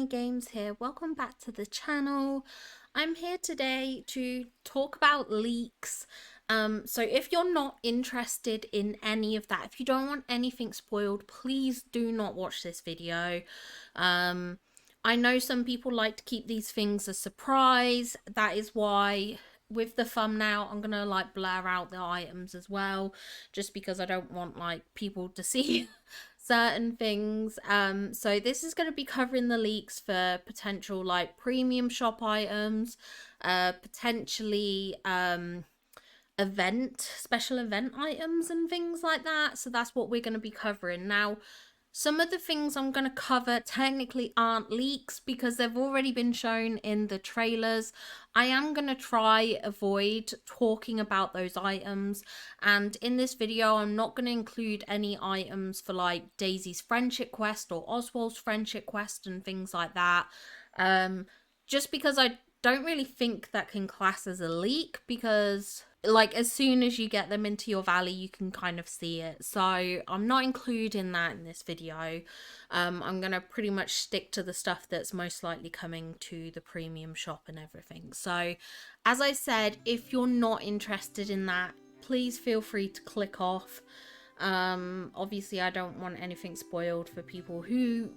Games here. Welcome back to the channel. I'm here today to talk about leaks. So if you're not interested in any of that, if you don't want anything spoiled, please do not watch this video. I know some people like to keep these things a surprise. That is why with the thumbnail I'm gonna like blur out the items as well, just because I don't want like people to see certain things. So this is going to be covering the leaks for potential like premium shop items, potentially special event items and things like that. So that's what we're going to be covering. Now, some of the things I'm going to cover technically aren't leaks because they've already been shown in the trailers. I am going to try avoid talking about those items, and in this video I'm not going to include any items for like Daisy's friendship quest or Oswald's friendship quest and things like that, just because I don't really think that can class as a leak, because like as soon as you get them into your valley you can kind of see it. So I'm not including that in this video. I'm gonna pretty much stick to the stuff that's most likely coming to the premium shop and everything. So as I said, if you're not interested in that, please feel free to click off. Obviously I don't want anything spoiled for people who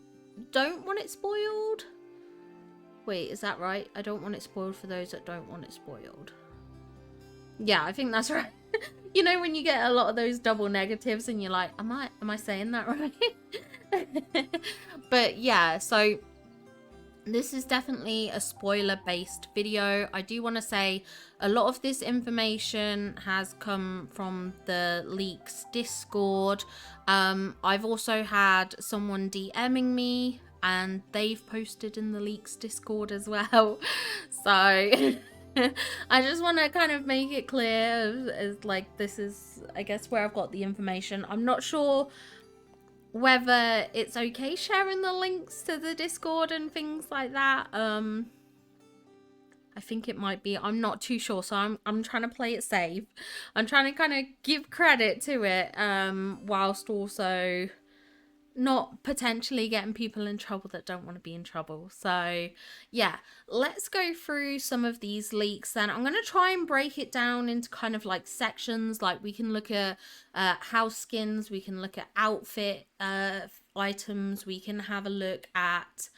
don't want it spoiled. Wait, is that right? I don't want it spoiled for those that don't want it spoiled. Yeah, I think that's right. You know when you get a lot of those double negatives and you're like, am I saying that right? But yeah, so this is definitely a spoiler based video. I do want to say a lot of this information has come from the leaks Discord. I've also had someone DMing me and they've posted in the leaks Discord as well. So I just want to kind of make it clear as like this is, I guess, where I've got the information. I'm not sure whether it's okay sharing the links to the Discord and things like that. I think it might be. I'm not too sure, so I'm trying to play it safe. I'm trying to kind of give credit to it, whilst also not potentially getting people in trouble that don't want to be in trouble. So yeah, let's go through some of these leaks then. I'm going to try and break it down into kind of like sections. Like we can look at house skins, we can look at outfit items, we can have a look at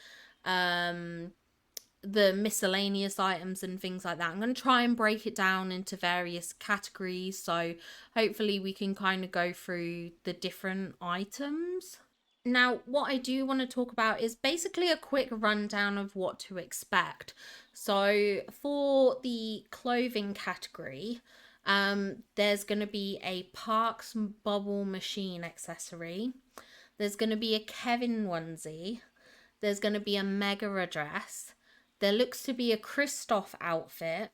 the miscellaneous items and things like that. I'm going to try and break it down into various categories, so hopefully we can kind of go through the different items. Now, what I do want to talk about is basically a quick rundown of what to expect. So for the clothing category, there's going to be a Parks bubble machine accessory. There's going to be a Kevin onesie. There's going to be a Megara dress. There looks to be a Kristoff outfit.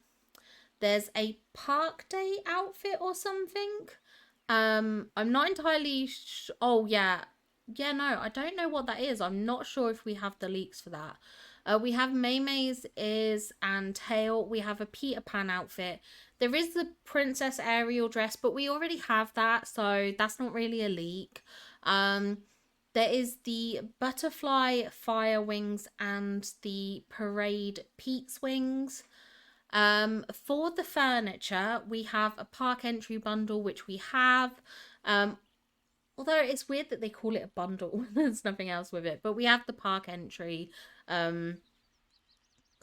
There's a Park Day outfit or something. I'm not entirely oh yeah. Yeah, no, I don't know what that is. I'm not sure if we have the leaks for that. We have Maymay's ears and tail. We have a Peter Pan outfit. There is the Princess Ariel dress, but we already have that, so that's not really a leak. There is the butterfly fire wings and the parade Pete's wings. For the furniture, we have a park entry bundle, which we have. Although it's weird that they call it a bundle. There's nothing else with it. But we have the park entry kind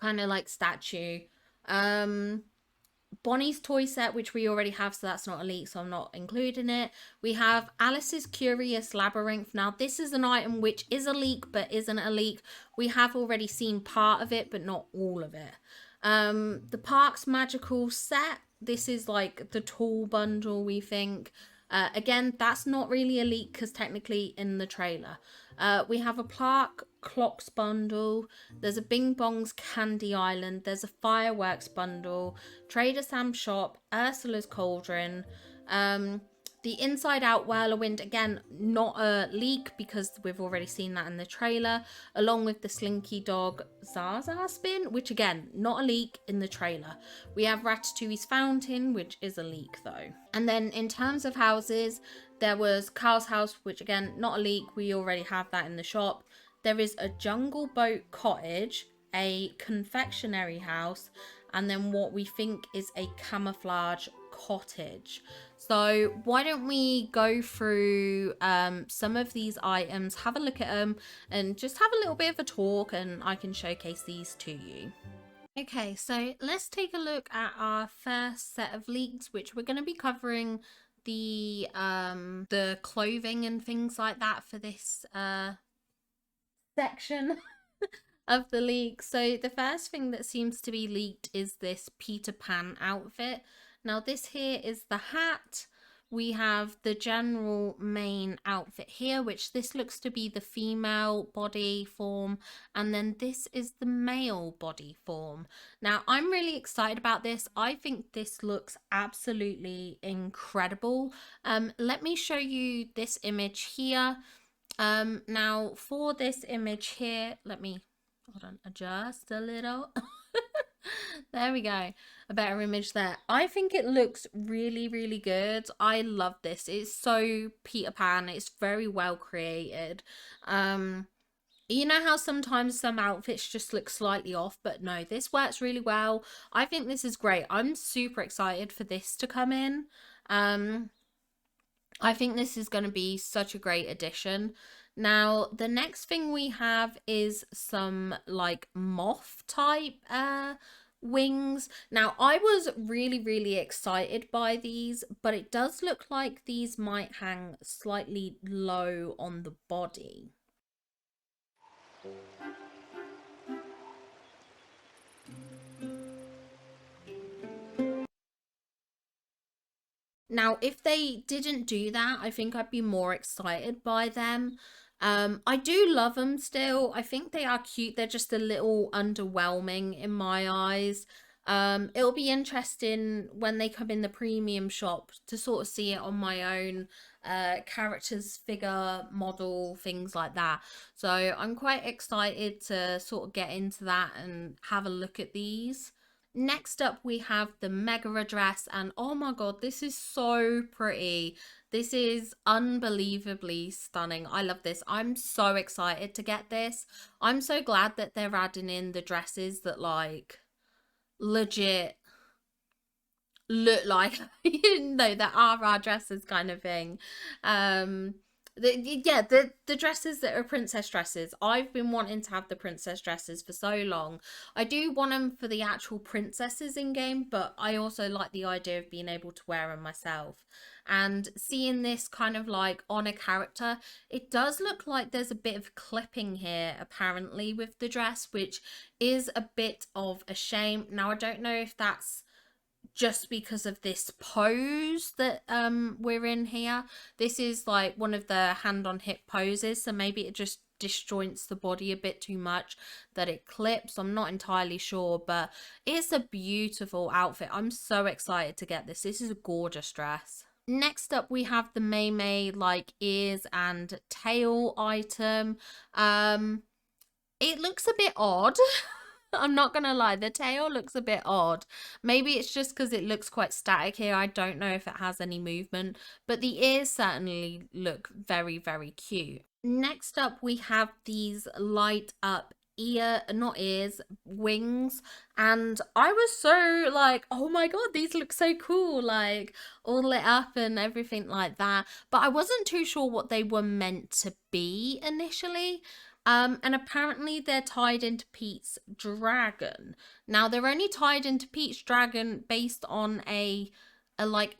of like statue. Bonnie's toy set, which we already have, so that's not a leak, so I'm not including it. We have Alice's Curious Labyrinth. Now, this is an item which is a leak, but isn't a leak. We have already seen part of it, but not all of it. The Parks Magical set. This is like the tool bundle, we think. Again, that's not really a leak because technically in the trailer. We have a Park Clocks bundle. There's a Bing Bong's Candy Island. There's a Fireworks bundle. Trader Sam's shop. Ursula's Cauldron. The Inside Out Whirlwind, again, not a leak because we've already seen that in the trailer, along with the Slinky Dog Zaza spin, which again, not a leak in the trailer. We have Ratatouille's Fountain, which is a leak though. And then in terms of houses, there was Carl's house, which again, not a leak, we already have that in the shop. there is a jungle boat cottage, a confectionery house, and then what we think is a camouflage cottage. So why don't we go through some of these items, have a look at them, and just have a little bit of a talk, and I can showcase these to you. Okay, so let's take a look at our first set of leaks, which we're going to be covering the clothing and things like that for this section of the leak. So the first thing that seems to be leaked is this Peter Pan outfit. Now this here is the hat. We have the general main outfit here, which this looks to be the female body form, and then this is the male body form. Now I'm really excited about this. I think this looks absolutely incredible. Let me show you this image here. Now for this image here, let me hold on, adjust a little. There we go, a better image there. I think it looks really, really good. I love this. It's so Peter Pan. It's very well created. You know how sometimes some outfits just look slightly off, but no, this works really well. I think this is great. I'm super excited for this to come in. I think this is going to be such a great addition. Now, the next thing we have is some like moth type wings. Now, I was really, really excited by these, but it does look like these might hang slightly low on the body. Now, if they didn't do that, I think I'd be more excited by them. I do love them still. I think they are cute. They're just a little underwhelming in my eyes. It'll be interesting when they come in the premium shop to sort of see it on my own characters, figure, model, things like that. So I'm quite excited to sort of get into that and have a look at these. Next up, we have the Megara dress, and oh my god, this is so pretty. This is unbelievably stunning. I love this. I'm so excited to get this. I'm so glad that they're adding in the dresses that like legit look like you know that are our dresses kind of thing. The dresses that are princess dresses. I've been wanting to have the princess dresses for so long. I do want them for the actual princesses in game, but I also like the idea of being able to wear them myself. And seeing this kind of like on a character, it does look like there's a bit of clipping here apparently with the dress, which is a bit of a shame. Now I don't know if that's just because of this pose that we're in here. This is like one of the hand on hip poses, so maybe it just disjoints the body a bit too much that it clips. I'm not entirely sure, but it's a beautiful outfit. I'm so excited to get this. This is a gorgeous dress. Next up, we have the May May like ears and tail item. It looks a bit odd. I'm not gonna lie, the tail looks a bit odd. Maybe it's just because it looks quite static here. I don't know if it has any movement, but the ears certainly look very, very cute. Next up, we have these light up wings, and I was so like, oh my god, these look so cool, like all lit up and everything like that, but I wasn't too sure what they were meant to be initially. And apparently they're tied into Pete's dragon. Now they're only tied into Pete's dragon based on a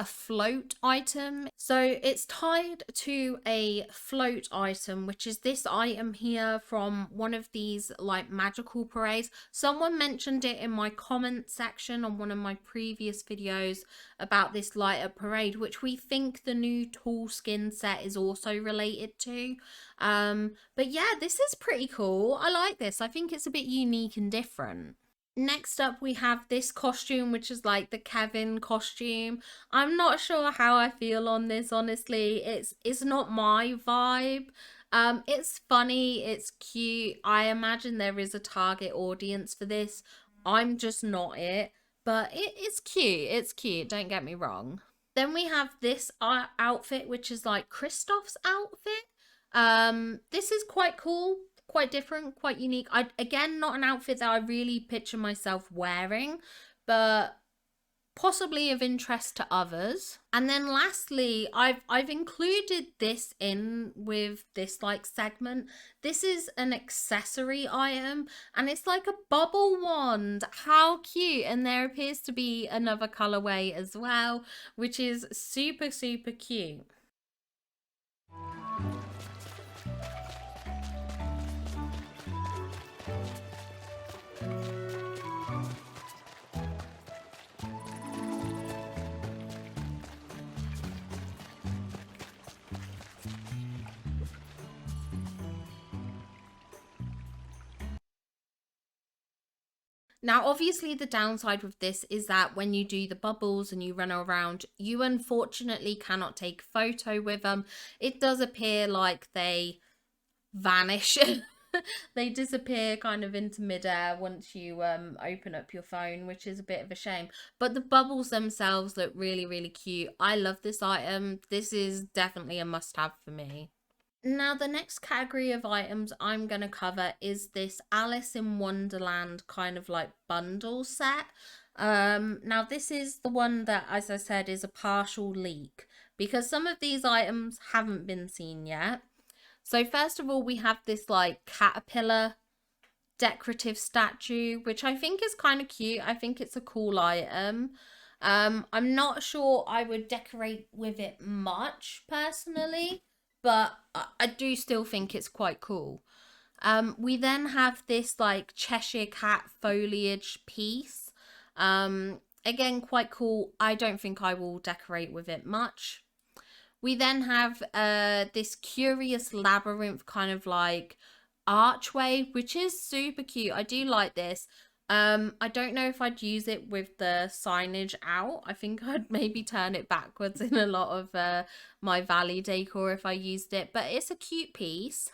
float item. So it's tied to a float item, which is this item here from one of these like magical parades. Someone mentioned it in my comment section on one of my previous videos about this lighter parade, which we think the new tall skin set is also related to. But yeah, this is pretty cool. I like this. I think it's a bit unique and different. Next up, we have this costume, which is like the Kevin costume. I'm not sure how I feel on this, honestly. It's not my vibe. It's funny, it's cute. I imagine there is a target audience for this. I'm just not it, but it's cute. It's cute, don't get me wrong. Then we have this outfit, which is like Kristoff's outfit. This is quite cool. quite different, quite unique. Again, not an outfit that I really picture myself wearing, but possibly of interest to others. And then lastly, I've included this in with this like segment. This is an accessory item and it's like a bubble wand. How cute. And there appears to be another colorway as well, which is super super cute. Now, obviously, the downside with this is that when you do the bubbles and you run around, you unfortunately cannot take a photo with them. It does appear like they vanish. They disappear kind of into midair once you open up your phone, which is a bit of a shame. But the bubbles themselves look really, really cute. I love this item. This is definitely a must-have for me. Now, the next category of items I'm going to cover is this Alice in Wonderland kind of like bundle set. Now, this is the one that, as I said, is a partial leak because some of these items haven't been seen yet. So first of all, we have this like caterpillar decorative statue, which I think is kind of cute. I think it's a cool item. I'm not sure I would decorate with it much personally, but I do still think it's quite cool. We then have this like Cheshire Cat foliage piece. Again, quite cool. I don't think I will decorate with it much. We then have this curious labyrinth kind of like archway, which is super cute. I do like this. I don't know if I'd use it with the signage out. I think I'd maybe turn it backwards in a lot of my valley decor if I used it, but it's a cute piece.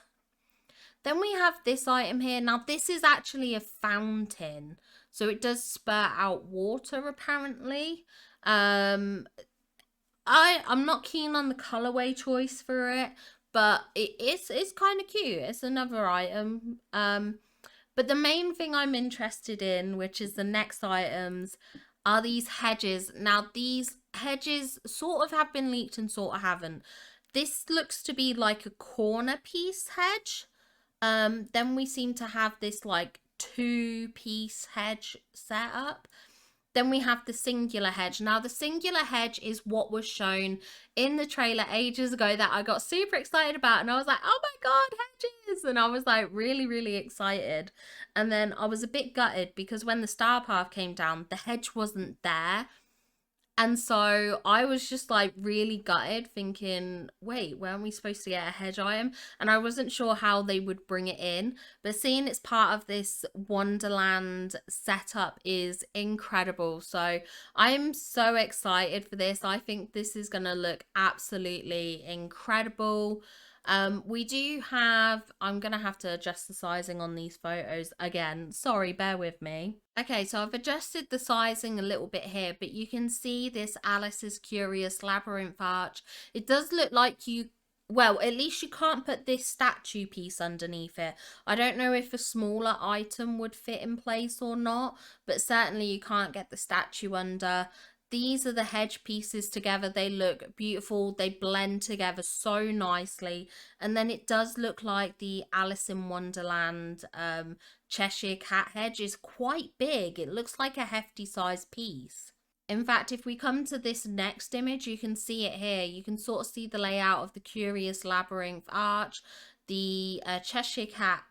Then we have this item here. Now, this is actually a fountain, so it does spurt out water apparently. I'm not keen on the colorway choice for it, but it's kind of cute. It's another item. But the main thing I'm interested in, which is the next items, are these hedges. Now, these hedges sort of have been leaked and sort of haven't. This looks to be like a corner piece hedge. Then we seem to have this like two-piece hedge set up. Then we have the singular hedge. Now, the singular hedge is what was shown in the trailer ages ago that I got super excited about. And I was like, oh my God, hedges. And I was like really, really excited. And then I was a bit gutted because when the star path came down, the hedge wasn't there. And so I was just like really gutted thinking, wait, weren't we supposed to get a hedge item? And I wasn't sure how they would bring it in. But seeing it's part of this Wonderland setup is incredible. So I'm so excited for this. I think this is going to look absolutely incredible. We do have, I'm going to have to adjust the sizing on these photos again. Sorry, bear with me. Okay, so I've adjusted the sizing a little bit here, but you can see this Alice's Curious Labyrinth arch. It does look like you, well, at least you can't put this statue piece underneath it. I don't know if a smaller item would fit in place or not, but certainly you can't get the statue under. These are the hedge pieces together. They look beautiful. They blend together so nicely. And then it does look like the Alice in Wonderland Cheshire Cat hedge is quite big. It looks like a hefty sized piece. In fact, if we come to this next image, you can see it here. You can sort of see the layout of the Curious Labyrinth arch, the Cheshire Cat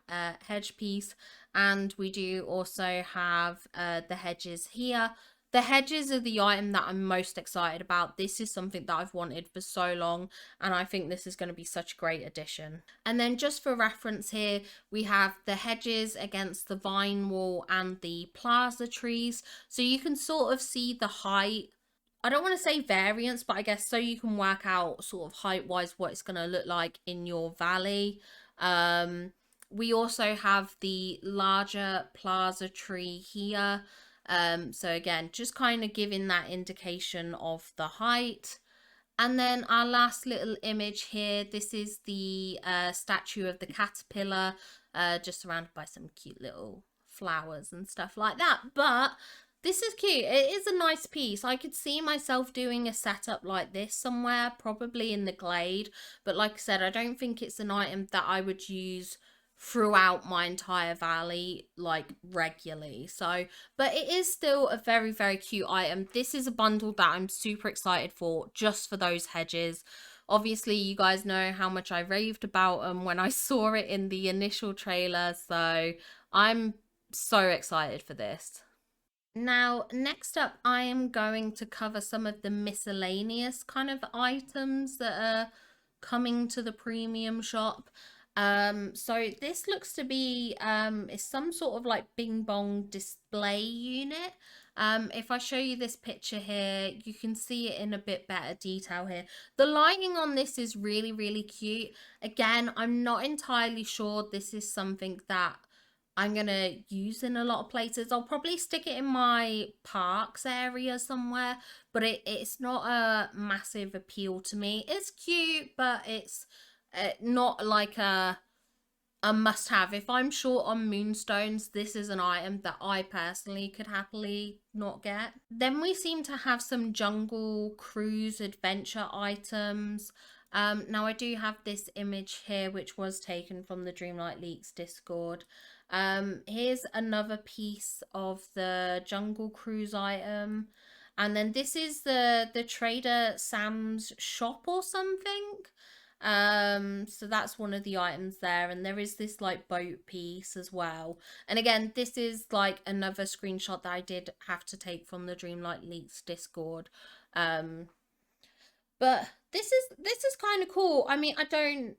hedge piece, and we do also have the hedges here. The hedges are the item that I'm most excited about. This is something that I've wanted for so long, and I think this is going to be such a great addition. And then just for reference here, we have the hedges against the vine wall and the plaza trees. So you can sort of see the height. I don't want to say variance, but I guess so you can work out sort of height-wise what it's going to look like in your valley. We also have the larger plaza tree here. So again, just kind of giving that indication of the height. And then our last little image here, this is the statue of the caterpillar, just surrounded by some cute little flowers and stuff like that. But this is cute. It is a nice piece. I could see myself doing a setup like this somewhere, probably in the glade. But like I said, I don't think it's an item that I would use throughout my entire valley, like, regularly. So, but it is still a very, very cute item. This is a bundle that I'm super excited for, just for those hedges. Obviously, you guys know how much I raved about them when I saw it in the initial trailer, so I'm so excited for this. Now, next up, I am going to cover some of the miscellaneous kind of items that are coming to the premium shop. So this looks to be is some sort of like bing bong display unit. If I show you this picture here, you can see it in a bit better detail here. The lighting on this is really, really cute. Again, I'm not entirely sure this is something that I'm gonna use in a lot of places. I'll probably stick it in my parks area somewhere, but it's not a massive appeal to me. It's cute, but it's not like a must-have. If I'm short on moonstones, this is an item that I personally could happily not get. Then we seem to have some jungle cruise adventure items. Now I do have this image here, which was taken from the Dreamlight Leaks Discord. Here's another piece of the jungle cruise item. And then this is the Trader Sam's shop or something. So that's one of the items there, and there is this like boat piece as well. And again, this is like another screenshot that I did have to take from the Dreamlight Leaks Discord. But this is kind of cool. I mean, I don't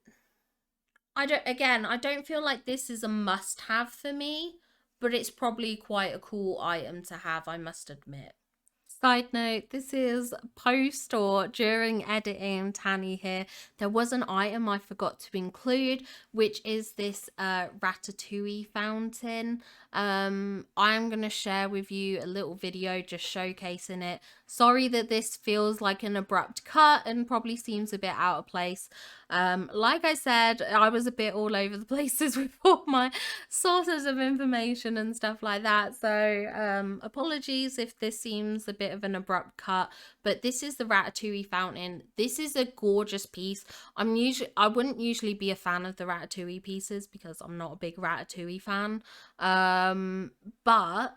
feel like this is a must have for me, but it's probably quite a cool item to have, I must admit. Side note, this is post or during editing Tanny here. There was an item I forgot to include, which is this ratatouille fountain. I'm going to share with you a little video just showcasing it. Sorry that this feels like an abrupt cut and probably seems a bit out of place. Like I said, I was a bit all over the places with all my sources of information and stuff like that. So apologies if this seems a bit of an abrupt cut, but this is the ratatouille fountain. This is a gorgeous piece. I wouldn't usually be a fan of the ratatouille pieces because I'm not a big ratatouille fan. But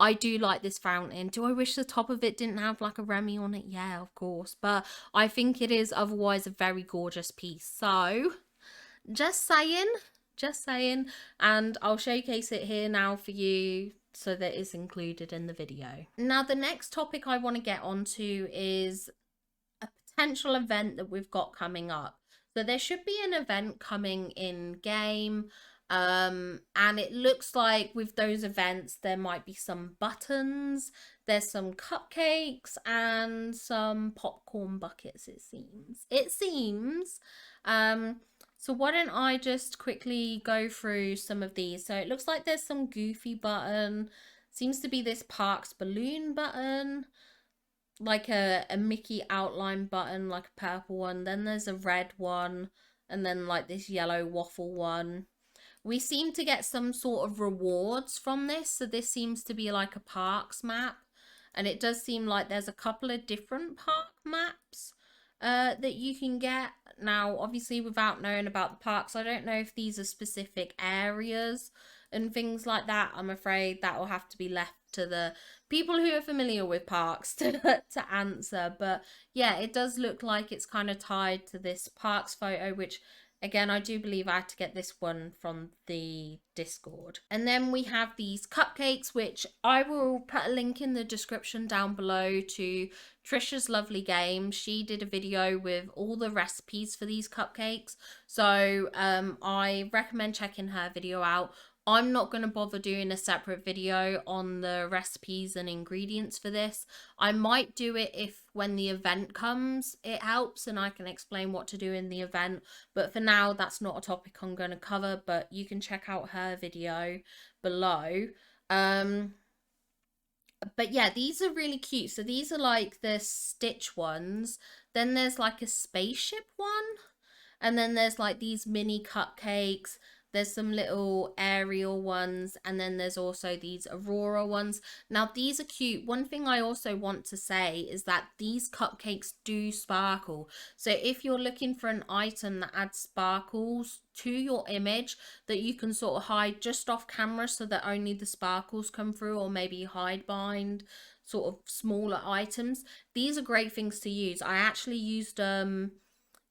I do like this fountain. Do I wish the top of it didn't have like a Remy on it? Yeah, of course. But I think it is otherwise a very gorgeous piece. So, just saying. Just saying. And I'll showcase it here now for you so that it's included in the video. Now, the next topic I want to get onto is a potential event that we've got coming up. So there should be an event coming in game. And it looks like with those events there might be some buttons, there's some cupcakes and some popcorn buckets. It seems so why don't I just quickly go through some of these. So it looks like there's some Goofy button, seems to be this Parks balloon button, like a Mickey outline button, like a purple one, then there's a red one, and then like this yellow waffle one. We seem to get some sort of rewards from this. So this seems to be like a parks map. And it does seem like there's a couple of different park maps that you can get. Now, obviously, without knowing about the parks, I don't know if these are specific areas and things like that. I'm afraid that will have to be left to the people who are familiar with parks to answer. But yeah, it does look like it's kind of tied to this parks photo, which again, I do believe I had to get this one from the Discord. And then we have these cupcakes, which I will put a link in the description down below to Trisha's lovely game. She did a video with all the recipes for these cupcakes. So I recommend checking her video out. I'm not going to bother doing a separate video on the recipes and ingredients for this. I might do it if when the event comes it helps and I can explain what to do in the event. But for now, that's not a topic I'm going to cover, but you can check out her video below. But yeah, these are really cute. So these are like the Stitch ones. Then there's like a spaceship one. And then there's like these mini cupcakes. There's some little Ariel ones. And then there's also these Aurora ones. Now, these are cute. One thing I also want to say is that these cupcakes do sparkle. So if you're looking for an item that adds sparkles to your image that you can sort of hide just off camera so that only the sparkles come through, or maybe hide behind sort of smaller items, these are great things to use. I actually used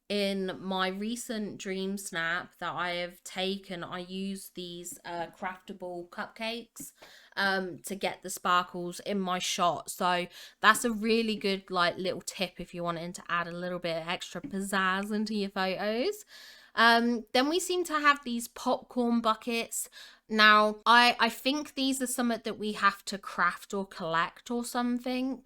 in my recent dream snap that I have taken. I use these craftable cupcakes to get the sparkles in my shot. So that's a really good like little tip if you're wanting to add a little bit of extra pizzazz into your photos. Then we seem to have these popcorn buckets. Now, I think these are something that we have to craft or collect or something.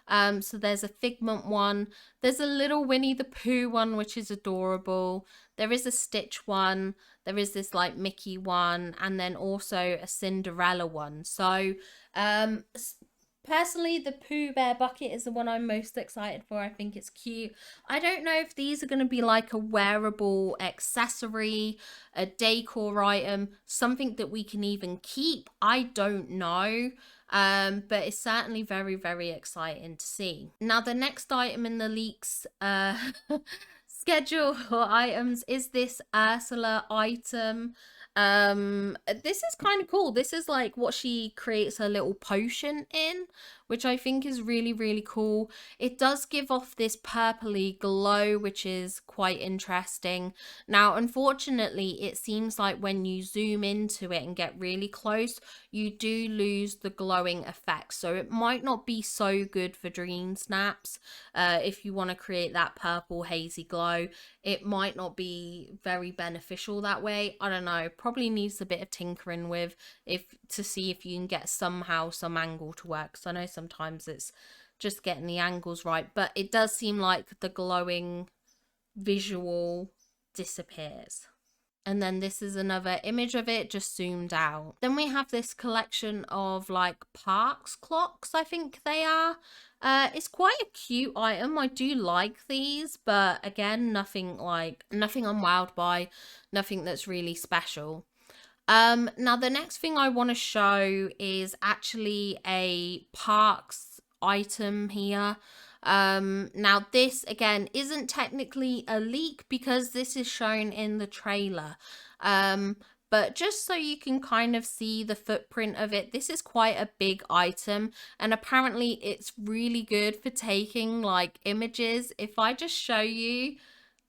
So there's a Figment one. There's a little Winnie the Pooh one, which is adorable. There is a Stitch one. There is this like Mickey one, and then also a Cinderella one. So, personally, the Pooh Bear bucket is the one I'm most excited for. I think it's cute. I don't know if these are going to be like a wearable accessory, a decor item, something that we can even keep. I don't know. But it's certainly very, very exciting to see. Now, the next item in the leaks schedule or items is this Ursula item. This is kind of cool. This is like what she creates her little potion in, which I think is really, really cool. It does give off this purpley glow, which is quite interesting. Now, unfortunately, it seems like when you zoom into it and get really close, you do lose the glowing effect. So it might not be so good for dream snaps. If you want to create that purple hazy glow, it might not be very beneficial that way. I don't know, probably needs a bit of tinkering with to see if you can get somehow some angle to work. So I know sometimes it's just getting the angles right, but it does seem like the glowing visual disappears. And then this is another image of it just zoomed out. Then we have this collection of like Parks clocks, I think they are. It's quite a cute item. I do like these, but again, nothing I'm wowed by, nothing that's really special. Now the next thing I want to show is actually a Parks item here. Now this again isn't technically a leak because this is shown in the trailer. But just so you can kind of see the footprint of it, this is quite a big item, and apparently it's really good for taking like images. If I just show you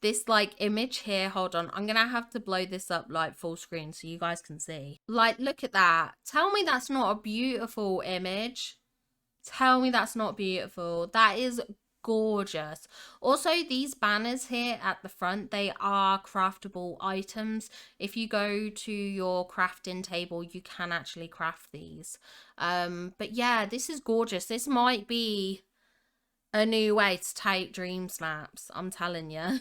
this like image here, hold on, I'm gonna have to blow this up like full screen so you guys can see. Like, look at that. Tell me that's not a beautiful image. Tell me that's not beautiful. That is gorgeous. Also, these banners here at the front, they are craftable items. If you go to your crafting table, you can actually craft these. But yeah, this is gorgeous. This might be a new way to take dream snaps, I'm telling you.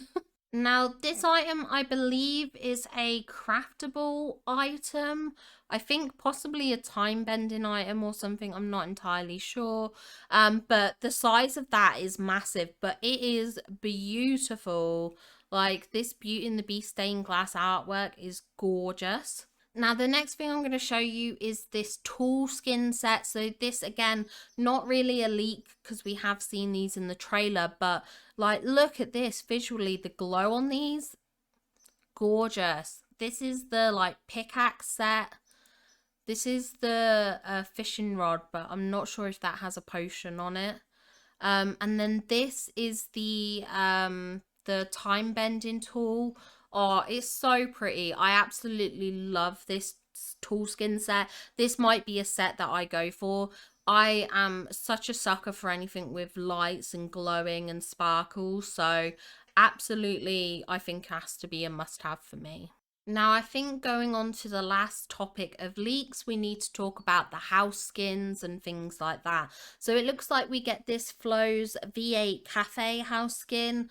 Now, this item, I believe, is a craftable item. I think possibly a time bending item or something. I'm not entirely sure. But the size of that is massive, but it is beautiful. Like, this Beauty and the Beast stained glass artwork is gorgeous. Now, the next thing I'm going to show you is this tool skin set. So this, again, not really a leak because we have seen these in the trailer, but like, look at this visually, the glow on these, gorgeous. This is the like pickaxe set. This is the fishing rod, but I'm not sure if that has a potion on it. And then this is the time bending tool. Oh, it's so pretty. I absolutely love this tool skin set. This might be a set that I go for. I am such a sucker for anything with lights and glowing and sparkles. So absolutely, I think has to be a must have for me. Now, I think going on to the last topic of leaks, we need to talk about the house skins and things like that. So it looks like we get this Flo's V8 Cafe house skin.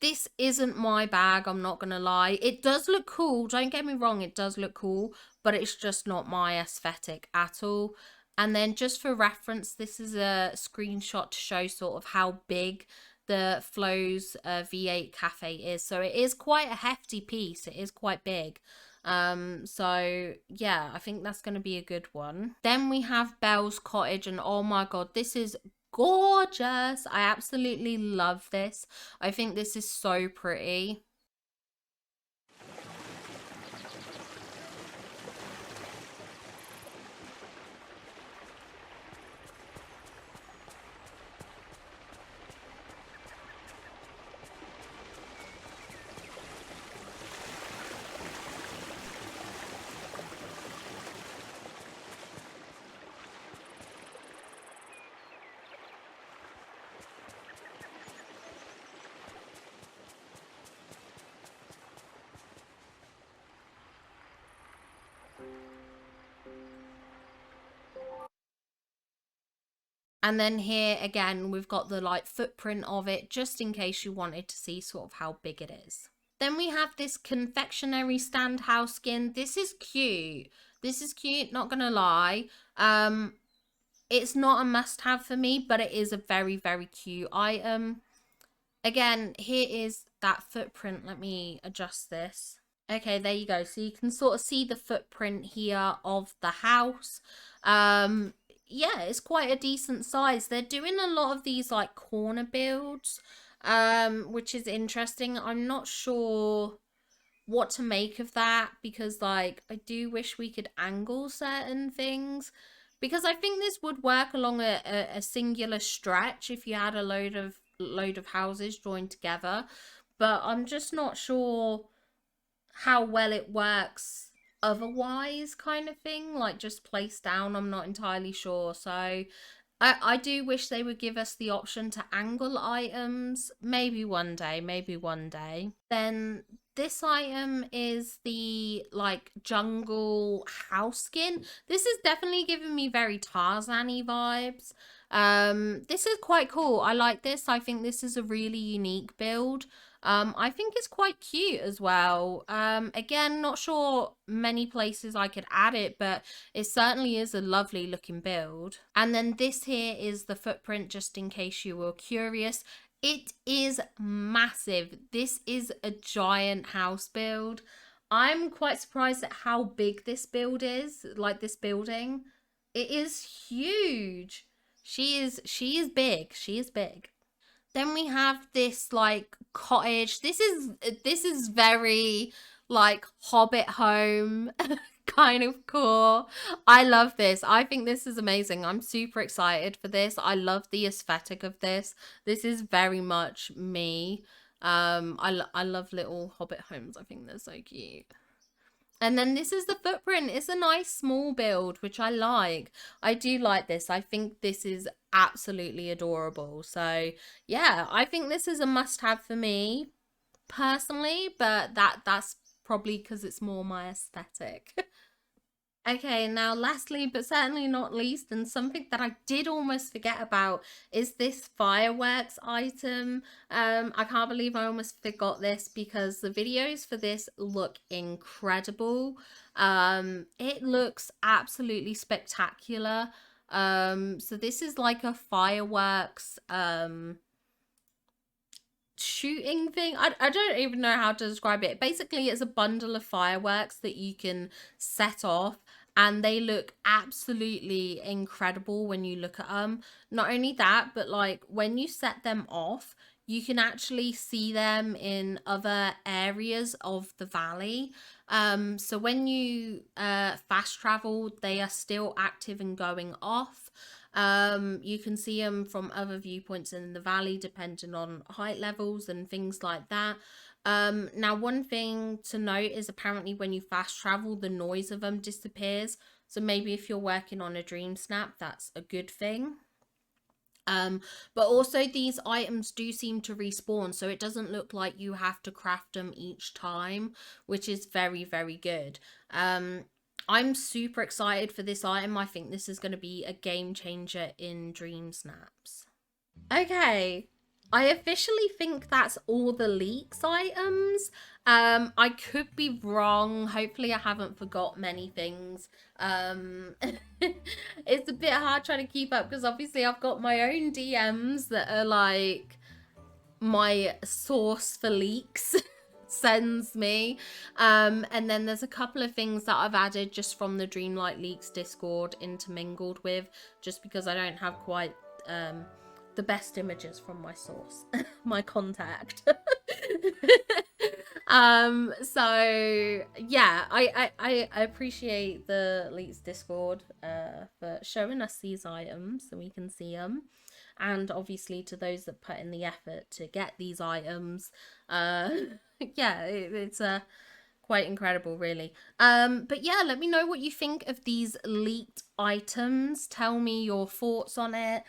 This isn't my bag, I'm not gonna lie. It does look cool, don't get me wrong, it does look cool, but it's just not my aesthetic at all. And then just for reference, this is a screenshot to show sort of how big the Flo's V8 Cafe is. So it is quite a hefty piece. It is quite big. So yeah, I think that's going to be a good one. Then we have Belle's Cottage, and oh my god, this is gorgeous. I absolutely love this. I think this is so pretty. And then here again, we've got the like footprint of it, just in case you wanted to see sort of how big it is. Then we have this confectionery stand house skin. This is cute. This is cute, not gonna lie. It's not a must-have for me, but it is a very, very cute item. Again, here is that footprint. Let me adjust this. Okay, there you go. So you can sort of see the footprint here of the house. Yeah, it's quite a decent size. They're doing a lot of these like corner builds, which is interesting. I'm not sure what to make of that, because like I do wish we could angle certain things, because I think this would work along a singular stretch if you had a load of houses joined together, but I'm just not sure how well it works otherwise, kind of thing, like just placed down. I'm not entirely sure. So I do wish they would give us the option to angle items. Maybe one day, maybe one day. Then this item is the like jungle house skin. This is definitely giving me very Tarzan-y vibes. This is quite cool. I like this. I think this is a really unique build. I think it's quite cute as well. Again, not sure many places I could add it, but it certainly is a lovely looking build. And then this here is the footprint, just in case you were curious. It is massive. This is a giant house build. I'm quite surprised at how big this build is, like this building. It is huge. She is big. She is big. Then we have this like cottage. This is very like Hobbit home kind of cool. I love this. I think this is amazing. I'm super excited for this. I love the aesthetic of this. This is very much me. I love little Hobbit homes. I think they're so cute. And then this is the footprint. It's a nice small build, which I like. I do like this. I think this is absolutely adorable. So yeah, I think this is a must-have for me personally, but that's probably because it's more my aesthetic. Okay, now lastly, but certainly not least, and something that I did almost forget about, is this fireworks item. I can't believe I almost forgot this, because the videos for this look incredible. It looks absolutely spectacular. So this is like a fireworks shooting thing. I don't even know how to describe it. Basically, it's a bundle of fireworks that you can set off, and they look absolutely incredible when you look at them. Not only that, but like when you set them off, you can actually see them in other areas of the valley. So when you fast travel, they are still active and going off. You can see them from other viewpoints in the valley, depending on height levels and things like that. Now, one thing to note is apparently when you fast travel, the noise of them disappears. So maybe if you're working on a dream snap, that's a good thing. But also these items do seem to respawn, so it doesn't look like you have to craft them each time, which is very, very good. I'm super excited for this item. I think this is going to be a game changer in dream snaps. Okay, I officially think that's all the leaks items. I could be wrong. Hopefully I haven't forgot many things. It's a bit hard trying to keep up because obviously I've got my own DMs that are like my source for leaks sends me. And then there's a couple of things that I've added just from the Dreamlight Leaks Discord intermingled with, just because I don't have quite the best images from my source, my contact. So yeah, I appreciate the Leaks Discord for showing us these items so we can see them, and obviously to those that put in the effort to get these items. Yeah, it's quite incredible, really. But yeah, let me know what you think of these leaked items. Tell me your thoughts on it.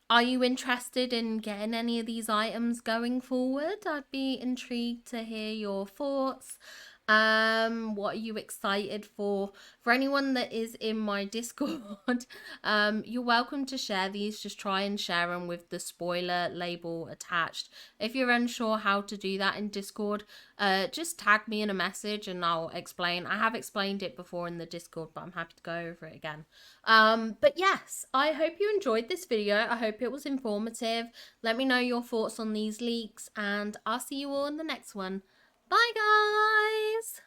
Are you interested in getting any of these items going forward? I'd be intrigued to hear your thoughts. What are you excited for? For anyone that is in my Discord, you're welcome to share these. Just try and share them with the spoiler label attached. If you're unsure how to do that in Discord, just tag me in a message and I'll explain. I have explained it before in the Discord, but I'm happy to go over it again. But yes, I hope you enjoyed this video. I hope it was informative. Let me know your thoughts on these leaks, and I'll see you all in the next one. Bye, guys!